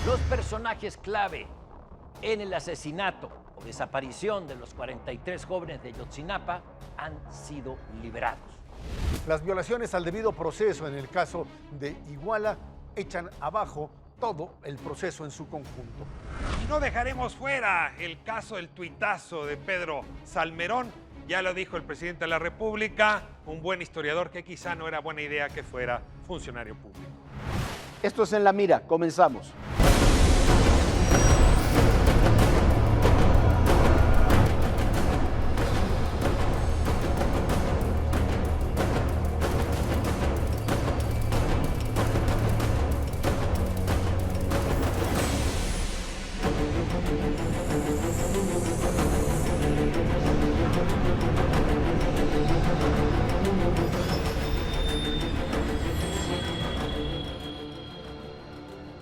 Los personajes clave en el asesinato o desaparición de los 43 jóvenes de Ayotzinapa han sido liberados. Las violaciones al debido proceso en el caso de Iguala echan abajo todo el proceso en su conjunto. Y no dejaremos fuera el caso del tuitazo de Pedro Salmerón. Ya lo dijo el presidente de la República, un buen historiador, que quizá no era buena idea que fuera funcionario público. Esto es En la Mira, comenzamos.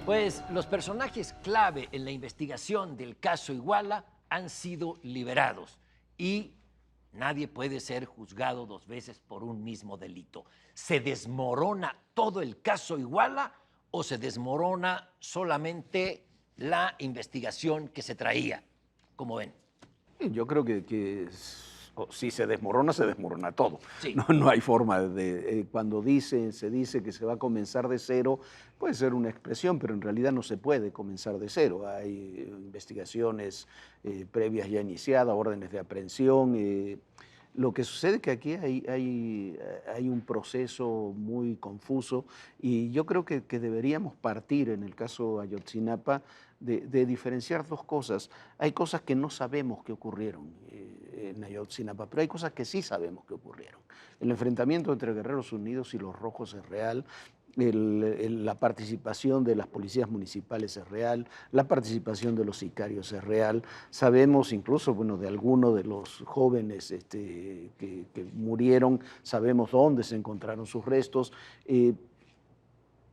Pues los personajes clave en la investigación del caso Iguala han sido liberados y nadie puede ser juzgado dos veces por un mismo delito. ¿Se desmorona todo el caso Iguala o se desmorona solamente la investigación que se traía? ¿Cómo ven? Yo creo que si se desmorona todo. Sí. No hay forma de... cuando se dice que se va a comenzar de cero, puede ser una expresión, pero en realidad no se puede comenzar de cero. Hay investigaciones previas ya iniciadas, órdenes de aprehensión. Lo que sucede es que aquí hay un proceso muy confuso y yo creo que deberíamos partir en el caso Ayotzinapa de diferenciar dos cosas. Hay cosas que no sabemos que ocurrieron en Ayotzinapa, pero hay cosas que sí sabemos que ocurrieron. El enfrentamiento entre Guerreros Unidos y los Rojos es real. La participación de las policías municipales es real, la participación de los sicarios es real. Sabemos incluso, de algunos de los jóvenes que murieron, sabemos dónde se encontraron sus restos. En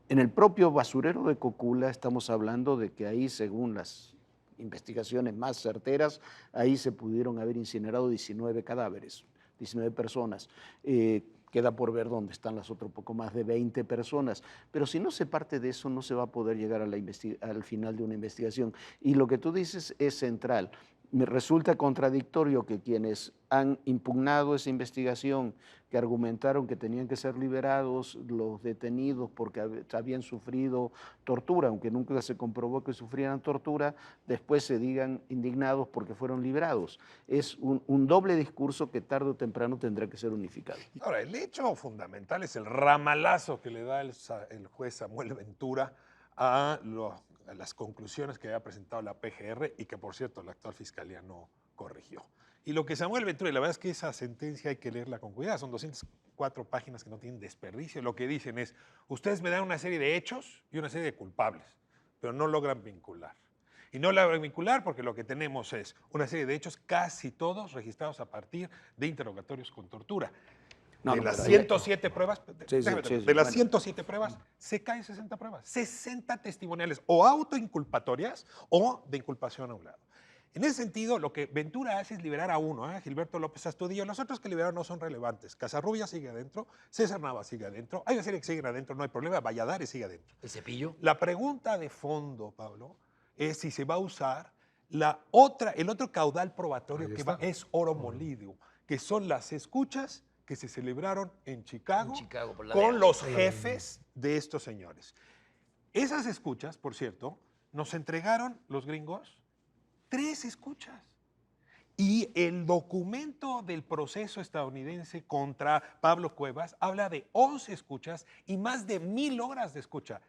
el propio basurero de Cocula estamos hablando de que ahí, según las investigaciones más certeras, ahí se pudieron haber incinerado 19 cadáveres, 19 personas. Queda por ver dónde están las otras poco más de 20 personas. Pero si no se parte de eso, no se va a poder llegar al final de una investigación. Y lo que tú dices es central. Me resulta contradictorio que quienes han impugnado esa investigación, que argumentaron que tenían que ser liberados los detenidos porque habían sufrido tortura, aunque nunca se comprobó que sufrieran tortura, después se digan indignados porque fueron liberados. Es un doble discurso que tarde o temprano tendrá que ser unificado. Ahora, el hecho fundamental es el ramalazo que le da el juez Samuel Ventura a las conclusiones que había presentado la PGR y que, por cierto, la actual fiscalía no corrigió. Y lo que Samuel Ventura, y la verdad es que esa sentencia hay que leerla con cuidado, son 204 páginas que no tienen desperdicio. Lo que dicen es, ustedes me dan una serie de hechos y una serie de culpables, pero no logran vincular. Y no logran vincular porque lo que tenemos es una serie de hechos, casi todos registrados a partir de interrogatorios con tortura. De las 107 pruebas, de las 107 pruebas, se caen 60 pruebas, 60 testimoniales o autoinculpatorias o de inculpación a un lado. En ese sentido, lo que Ventura hace es liberar a uno, Gilberto López Astudillo. Los otros que liberaron no son relevantes. Casarrubia sigue adentro, César Nava sigue adentro, hay una serie que siguen adentro, no hay problema, Valladares sigue adentro. ¿El Cepillo? La pregunta de fondo, Pablo, es si se va a usar el otro caudal probatorio que es oro molido, que son las escuchas que se celebraron en Chicago con los jefes de estos señores. Esas escuchas, por cierto, nos entregaron los gringos 3 escuchas. Y el documento del proceso estadounidense contra Pablo Cuevas habla de 11 escuchas y más de 1000 horas de escucha.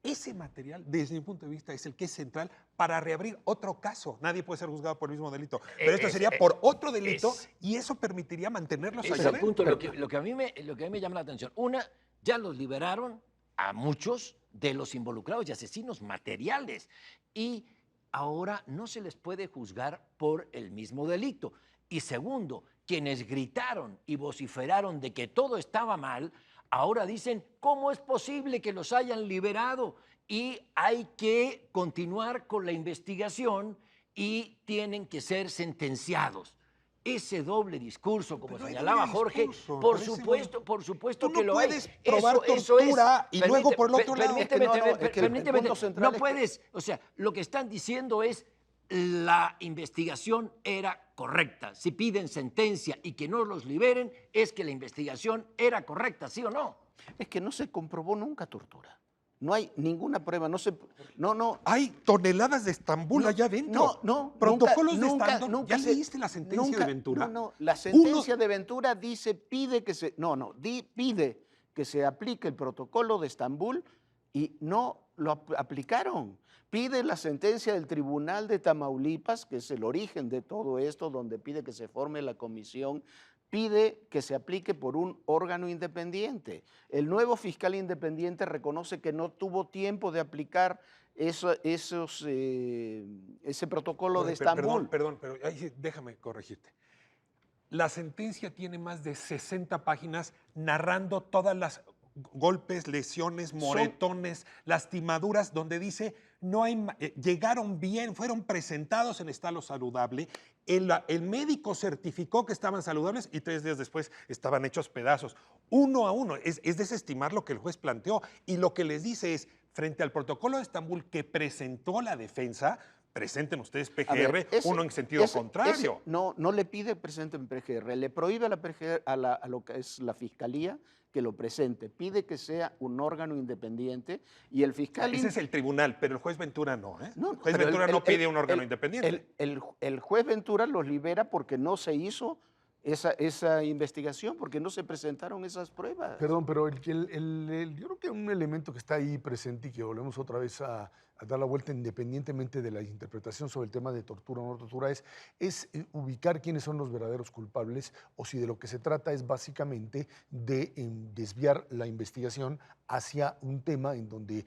Ese material, desde mi punto de vista, es el que es central para reabrir otro caso. Nadie puede ser juzgado por el mismo delito, pero esto sería por otro delito y eso permitiría mantenerlos allá adentro. Punto, lo que a mí me llama la atención. Una, ya los liberaron a muchos de los involucrados y asesinos materiales y ahora no se les puede juzgar por el mismo delito. Y segundo, quienes gritaron y vociferaron de que todo estaba mal, ahora dicen, ¿cómo es posible que los hayan liberado? Y hay que continuar con la investigación y tienen que ser sentenciados. ese doble discurso, como Pero hay señalaba doble Jorge, discurso, por parece supuesto Tú que no lo hay. puedes probar tortura y luego por el otro lado. Permíteme, es que el permíteme, punto central no es que- puedes, o sea, lo que están diciendo es la investigación era correcta. Si piden sentencia y que no los liberen, es que la investigación era correcta, ¿sí o no? Es que no se comprobó nunca tortura. No hay ninguna prueba, no. Hay toneladas de Estambul No, allá adentro. no, Protocolos nunca, de nunca, Estambul. nunca ¿Ya se- leíste la sentencia nunca- de Ventura? No, la sentencia de Ventura dice, pide que se, pide que se aplique el protocolo de Estambul y no lo aplicaron. Pide la sentencia del Tribunal de Tamaulipas, que es el origen de todo esto, donde pide que se forme la comisión, pide que se aplique por un órgano independiente. El nuevo fiscal independiente reconoce que no tuvo tiempo de aplicar ese protocolo de Estambul. Perdón, pero ahí sí, déjame corregirte. La sentencia tiene más de 60 páginas narrando todas las golpes, lesiones, moretones, lastimaduras, donde dice no hay, llegaron bien, fueron presentados en estado saludable. El médico certificó que estaban saludables y 3 días después estaban hechos pedazos. Uno a uno. Es desestimar lo que el juez planteó. Y lo que les dice es, frente al protocolo de Estambul que presentó la defensa, presenten ustedes PGR, A ver, uno en sentido contrario. No le pide presenten PGR, le prohíbe a la PGR, a lo que es la fiscalía que lo presente, pide que sea un órgano independiente y el fiscal... Ese es el tribunal, pero el juez Ventura no. ¿eh? No, el juez pero Ventura no pide un órgano independiente. El juez Ventura los libera porque no se hizo esa investigación, porque no se presentaron esas pruebas. Perdón, pero yo creo que un elemento que está ahí presente y que volvemos otra vez a dar la vuelta independientemente de la interpretación sobre el tema de tortura o no tortura es ubicar quiénes son los verdaderos culpables o si de lo que se trata es básicamente de desviar la investigación hacia un tema en donde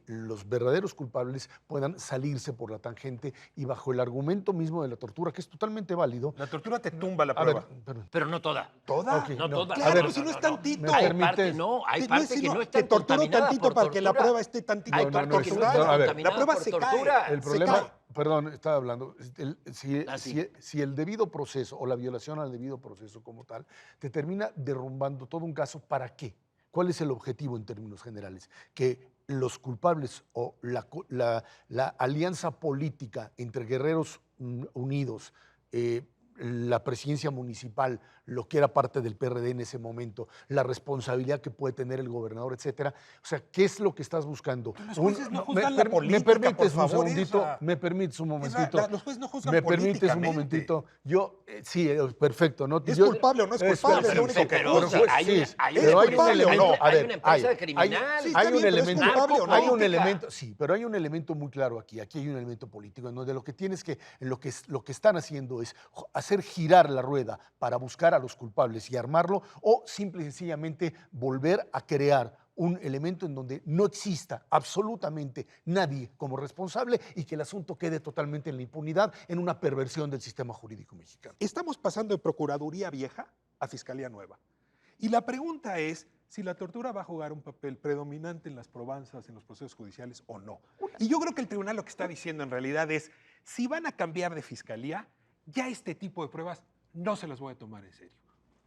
los verdaderos culpables puedan salirse por la tangente y bajo el argumento mismo de la tortura, que es totalmente válido. La tortura te tumba la A ver, prueba. perdón. Pero no toda. ¿Toda? Ok, No toda. Claro, A ver, pues si no es tantito. ¿me Hay permites? parte, no, hay parte que no está te torturo contaminada tantito por para que la tortura. prueba esté tantito Hay No, parte no, que no, no no, está a ver, contaminada la prueba por se cae. tortura. El Se problema, cae. perdón, estaba hablando, si sí. el debido proceso o la violación al debido proceso como tal te termina derrumbando todo un caso, ¿para qué? ¿Cuál es el objetivo en términos generales? Que los culpables o la alianza política entre Guerreros Unidos, la presidencia municipal, lo que era parte del PRD en ese momento, la responsabilidad que puede tener el gobernador, etcétera. O sea, ¿qué es lo que estás buscando? Los jueces no juzgan la política, ¿Me permites por un favor, segundito? esa. ¿Me permites un momentito? Los jueces no juzgan ¿Me permites un políticamente. momentito? Yo, sí, perfecto. ¿no? ¿Es Yo- culpable o no es culpable? Es lo único que pero juzga. sí, hay una- sí, hay pero una hay un culpable o elemento, no. a Hay ver, una empresa hay- criminal. Sí, hay está un bien, pero es elemento, culpable o no. hay un Política. elemento, sí, pero hay un elemento muy claro aquí hay un elemento político, en donde lo que tienes que, lo que están haciendo es hacer girar la rueda para buscar a los culpables y armarlo, o simple y sencillamente volver a crear un elemento en donde no exista absolutamente nadie como responsable y que el asunto quede totalmente en la impunidad, en una perversión del sistema jurídico mexicano. Estamos pasando de Procuraduría Vieja a Fiscalía Nueva. Y la pregunta es si la tortura va a jugar un papel predominante en las probanzas, en los procesos judiciales o no. Y yo creo que el tribunal lo que está diciendo en realidad es, si van a cambiar de fiscalía, ya este tipo de pruebas no se las voy a tomar en serio.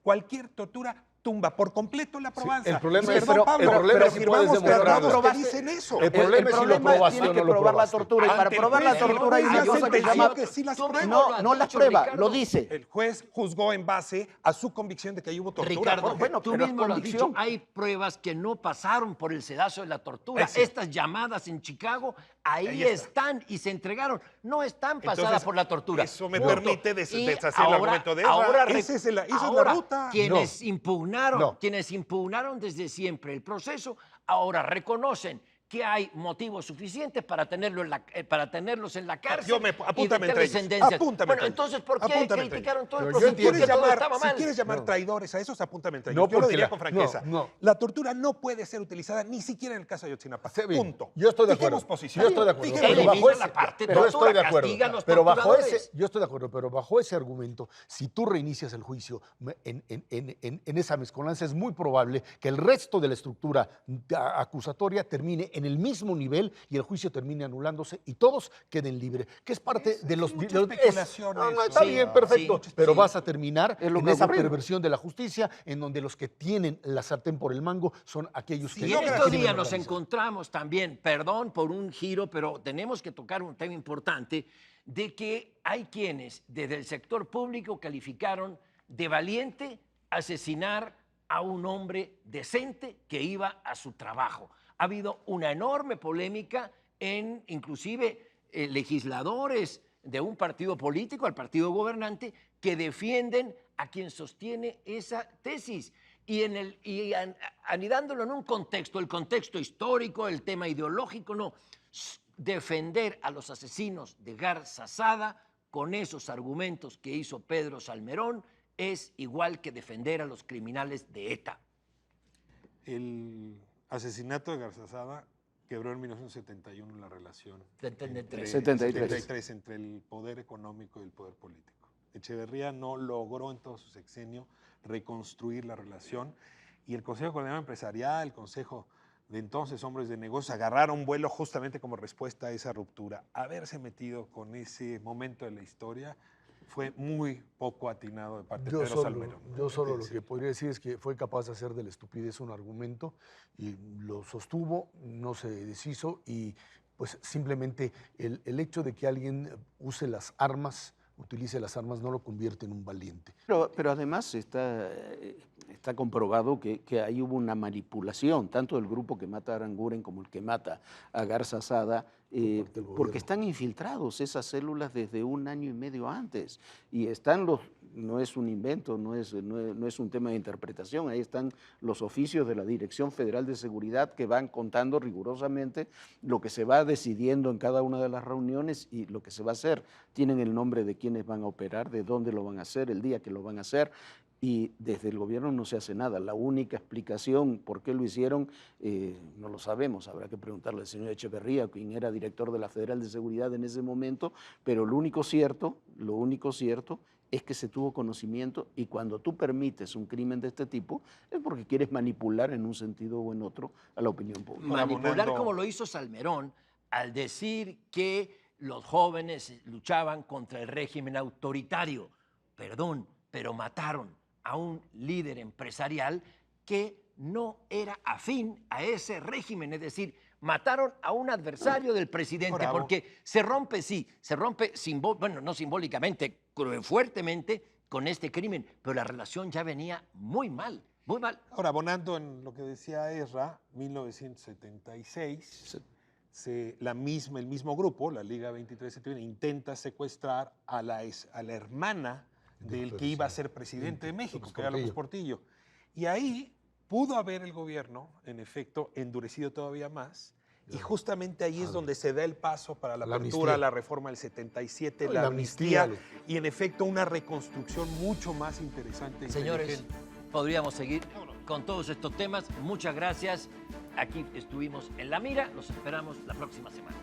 Cualquier tortura tumba por completo la probanza. el problema Y es- perdón, Pablo, el problema pero es si puedes firmamos demostrarlo. tratados que dicen eso. El problema es si lo probaste tiene o que no lo probar la probaste. tortura y para Ante el probar la juez, tortura hay el una juez cosa que se sentenció llama... que sí las Tú prueba. mismo lo No, has no las dicho, prueba, Ricardo. lo dice. El juez juzgó en base a su convicción de que ahí hubo tortura. Ricardo, Jorge. bueno, tú pero es mismo lo has dicho, convicción. hay pruebas que no pasaron por el sedazo de la tortura. Sí. Estas llamadas en Chicago, ahí están y se entregaron. No están pasadas Entonces, por la tortura. eso me Punto. permite Y deshacer el argumento de Ezra. Esa es la ahora, ruta. Quienes impugnaron, No. quienes impugnaron desde siempre el proceso, ahora reconocen que hay motivos suficientes para, para tenerlos en la cárcel. Apúntame y entre dictarles ellos. sentencias. Apúntame Bueno, entre ellos. entonces, ¿por qué Apúntame entre criticaron ellos. todo el Pero yo proceso? entiendo. Porque todo estaba Si mal. quieres llamar No. traidores a esos, apúntame entre No, ellos. Yo lo porque diría la- con franqueza. no. La tortura no puede ser utilizada ni siquiera en el caso de Ayotzinapa. Está bien. Punto. Yo estoy de Fijemos acuerdo. posición. Yo estoy de acuerdo. Fijemos Elimina Pero bajo la ese- parte pero tortura, estoy de acuerdo. castiga a los Pero bajo torturadores. ese, yo estoy de acuerdo, pero bajo ese argumento, si tú reinicias el juicio en esa mezcolanza, es muy probable que el resto de la estructura acusatoria termine en en el mismo nivel y el juicio termine anulándose y todos queden libres, que es parte de los... mucha de los- especulación no, eso. está Sí, bien, perfecto, sí, pero sí. vas a terminar Es lo en que ha esa ocurrido. perversión de la justicia, en donde los que tienen la sartén por el mango son aquellos que... Y en el estos crimen días nos organizado. encontramos también, perdón por un giro, pero tenemos que tocar un tema importante, de que hay quienes desde el sector público calificaron de valiente asesinar a un hombre decente que iba a su trabajo. Ha habido una enorme polémica en inclusive legisladores de un partido político, al partido gobernante, que defienden a quien sostiene esa tesis. Anidándolo en un contexto, el contexto histórico, el tema ideológico, no. Defender a los asesinos de Garza Sada con esos argumentos que hizo Pedro Salmerón es igual que defender a los criminales de ETA. El asesinato de Garzazada quebró en 1971 la relación 73. 73 entre el poder económico y el poder político. Echeverría no logró en todo su sexenio reconstruir la relación y el Consejo Coordinador Empresarial, el Consejo de entonces hombres de negocios, agarraron vuelo justamente como respuesta a esa ruptura. Haberse metido con ese momento de la historia fue muy poco atinado de parte de Pedro Salmerón. Yo solo lo que podría decir es que fue capaz de hacer de la estupidez un argumento y lo sostuvo, no se deshizo y pues simplemente el hecho de que alguien use las armas, utilice las armas, no lo convierte en un valiente. Pero además está comprobado que ahí hubo una manipulación, tanto del grupo que mata a Aranguren como el que mata a Garza Sada, parte del porque gobierno. están infiltrados esas células desde 1 año y medio antes. Y están no es un invento, no es un tema de interpretación, ahí están los oficios de la Dirección Federal de Seguridad que van contando rigurosamente lo que se va decidiendo en cada una de las reuniones y lo que se va a hacer. Tienen el nombre de quiénes van a operar, de dónde lo van a hacer, el día que lo van a hacer. Y desde el gobierno no se hace nada. La única explicación por qué lo hicieron no lo sabemos. Habrá que preguntarle al señor Echeverría, quien era director de la Federal de Seguridad en ese momento, pero lo único cierto es que se tuvo conocimiento y cuando tú permites un crimen de este tipo es porque quieres manipular en un sentido o en otro a la opinión pública. Manipular Abonando- como lo hizo Salmerón al decir que los jóvenes luchaban contra el régimen autoritario. Perdón, pero mataron a un líder empresarial que no era afín a ese régimen, es decir, mataron a un adversario del presidente, Bravo. porque se rompe bueno, no simbólicamente, fuertemente con este crimen, pero la relación ya venía muy mal, muy mal. Ahora, abonando en lo que decía Ezra, 1976, el mismo grupo, la Liga 23 de septiembre, intenta secuestrar a la hermana del que iba a ser presidente de México, que era López Portillo. Y ahí pudo haber el gobierno, en efecto, endurecido todavía más. Y justamente ahí es donde se da el paso para la apertura, la reforma del 77, la amnistía, y en efecto una reconstrucción mucho más interesante. Señores, podríamos seguir con todos estos temas. Muchas gracias. Aquí estuvimos en La Mira. Los esperamos la próxima semana.